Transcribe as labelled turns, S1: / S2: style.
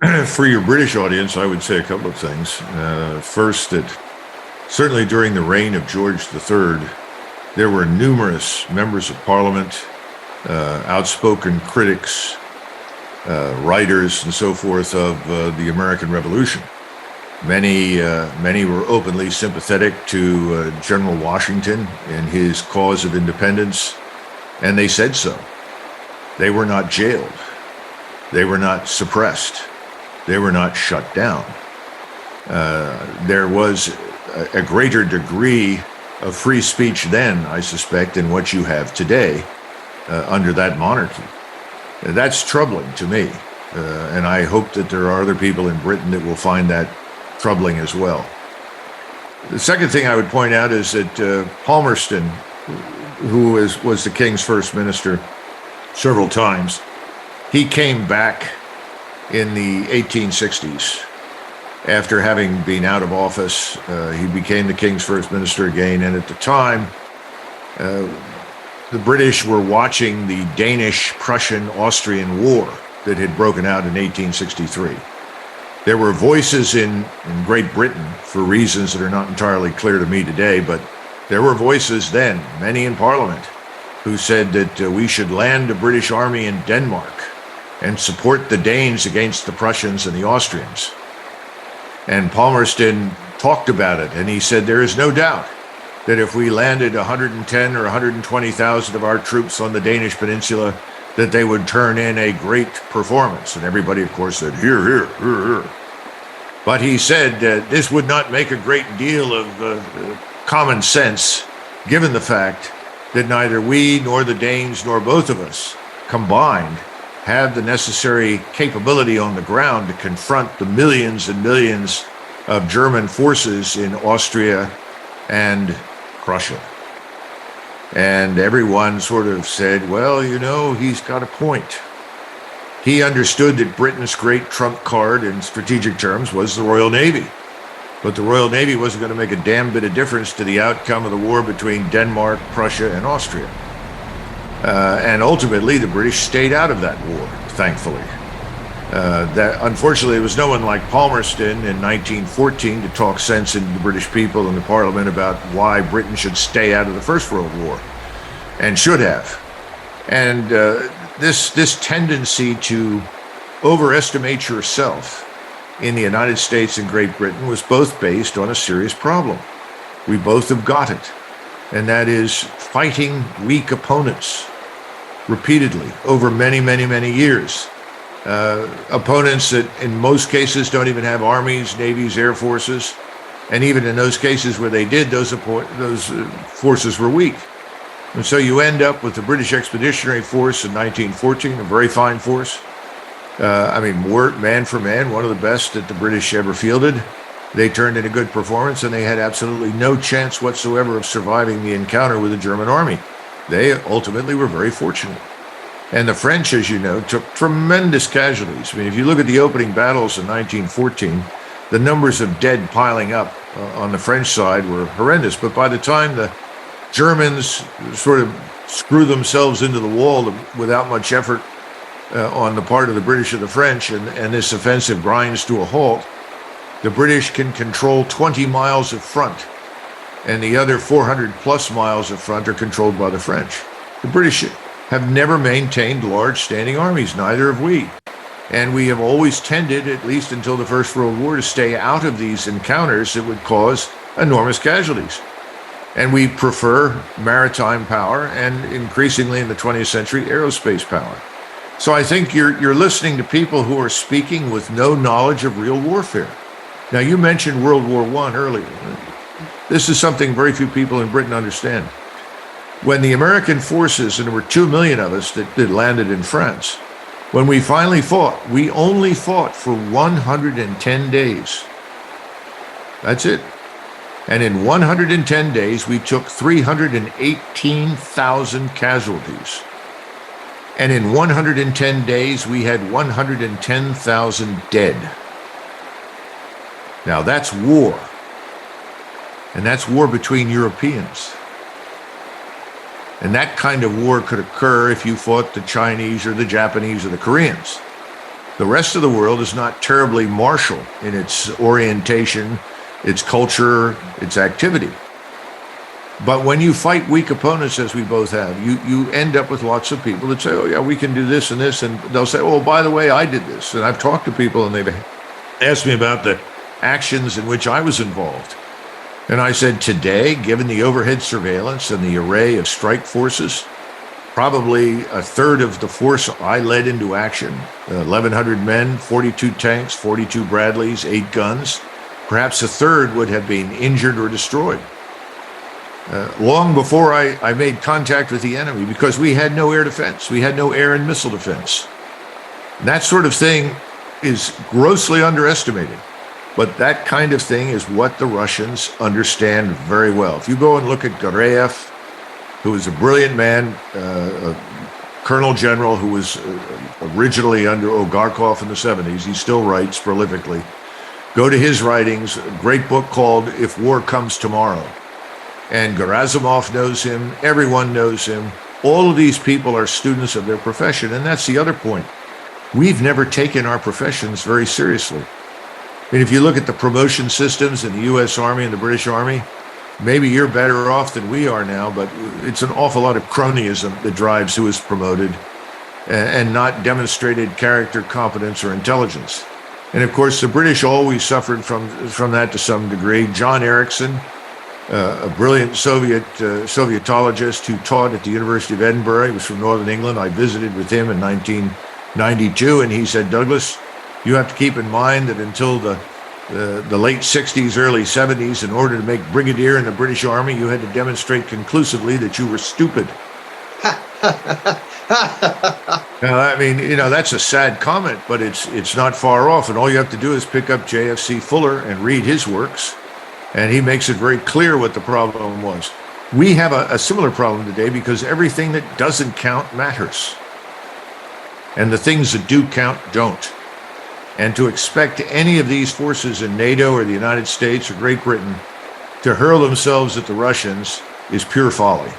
S1: For your British audience, I would say a couple of things. First, that certainly during the reign of George III, there were numerous members of Parliament, outspoken critics, writers, and so forth of the American Revolution. Many were openly sympathetic to General Washington and his cause of independence, and they said so. They were not jailed. They were not suppressed. They were not shut down. There was a greater degree of free speech then, I suspect, than what you have today under that monarchy. That's troubling to me, and I hope that there are other people in Britain that will find that troubling as well. The second thing I would point out is that Palmerston, who was the King's first minister several times, he came back in the 1860s. After having been out of office, he became the King's first minister again, and at the time, the British were watching the Danish-Prussian-Austrian War that had broken out in 1863. There were voices in Great Britain, for reasons that are not entirely clear to me today, but there were voices then, many in Parliament, who said that we should land a British army in Denmark and support the Danes against the Prussians and the Austrians. And Palmerston talked about it, and he said there is no doubt that if we landed 110 or 120,000 of our troops on the Danish peninsula, that they would turn in a great performance. And everybody, of course, said, hear, hear, hear, hear. But he said this would not make a great deal of common sense, given the fact that neither we nor the Danes nor both of us combined have the necessary capability on the ground to confront the millions and millions of German forces in Austria and Prussia. And everyone sort of said, well, you know, he's got a point. He understood that Britain's great trump card in strategic terms was the Royal Navy. But the Royal Navy wasn't going to make a damn bit of difference to the outcome of the war between Denmark, Prussia, and Austria. And ultimately, the British stayed out of that war, thankfully. That unfortunately, there was no one like Palmerston in 1914 to talk sense into the British people and the Parliament about why Britain should stay out of the First World War, and should have. And this tendency to overestimate yourself in the United States and Great Britain was both based on a serious problem. We both have got it, and that is fighting weak opponents repeatedly over many, many, many years. Opponents that in most cases don't even have armies, navies, air forces, and even in those cases where they did, those forces were weak. And so you end up with the British Expeditionary Force in 1914, a very fine force. Man for man, one of the best that the British ever fielded. They turned in a good performance, and they had absolutely no chance whatsoever of surviving the encounter with the German army. They ultimately were very fortunate. And the French, as you know, took tremendous casualties. I mean, if you look at the opening battles in 1914, the numbers of dead piling up on the French side were horrendous. But by the time the Germans sort of screw themselves into the wall without much effort on the part of the British or the French, and this offensive grinds to a halt, the British can control 20 miles of front, and the other 400 plus miles of front are controlled by the French. The British have never maintained large standing armies, neither have we. And we have always tended, at least until the First World War, to stay out of these encounters that would cause enormous casualties. And we prefer maritime power and increasingly in the 20th century, aerospace power. So I think you're listening to people who are speaking with no knowledge of real warfare. Now, you mentioned World War I earlier. This is something very few people in Britain understand. When the American forces, and there were 2 million of us that landed in France, when we finally fought, we only fought for 110 days. That's it. And in 110 days, we took 318,000 casualties. And in 110 days, we had 110,000 dead. Now, that's war. And that's war between Europeans. And that kind of war could occur if you fought the Chinese or the Japanese or the Koreans. The rest of the world is not terribly martial in its orientation, its culture, its activity. But when you fight weak opponents, as we both have, you end up with lots of people that say, oh, yeah, we can do this and this. And they'll say, oh, by the way, I did this. And I've talked to people and they've asked me about the actions in which I was involved. And I said, today, given the overhead surveillance and the array of strike forces, probably a third of the force I led into action, 1,100 men, 42 tanks, 42 Bradleys, 8 guns, perhaps a third would have been injured or destroyed. Long before I made contact with the enemy, because we had no air defense. We had no air and missile defense. And that sort of thing is grossly underestimated. But that kind of thing is what the Russians understand very well. If you go and look at Gureyev, who was a brilliant man, a colonel general who was originally under Ogarkov in the 70s, he still writes prolifically. Go to his writings, a great book called If War Comes Tomorrow. And Gerasimov knows him, everyone knows him. All of these people are students of their profession, and that's the other point. We've never taken our professions very seriously. I mean, if you look at the promotion systems in the U.S. Army and the British Army, maybe you're better off than we are now, but it's an awful lot of cronyism that drives who is promoted and not demonstrated character, competence, or intelligence. And of course, the British always suffered from that to some degree. John Ericsson, a brilliant Sovietologist who taught at the University of Edinburgh. He was from Northern England. I visited with him in 1992, and he said, Douglas, you have to keep in mind that until the late 60s, early 70s, in order to make brigadier in the British Army, you had to demonstrate conclusively that you were stupid. Now, I mean, that's a sad comment, but it's not far off. And all you have to do is pick up J.F.C. Fuller and read his works. And he makes it very clear what the problem was. We have a similar problem today because everything that doesn't count matters. And the things that do count don't. And to expect any of these forces in NATO or the United States or Great Britain to hurl themselves at the Russians is pure folly.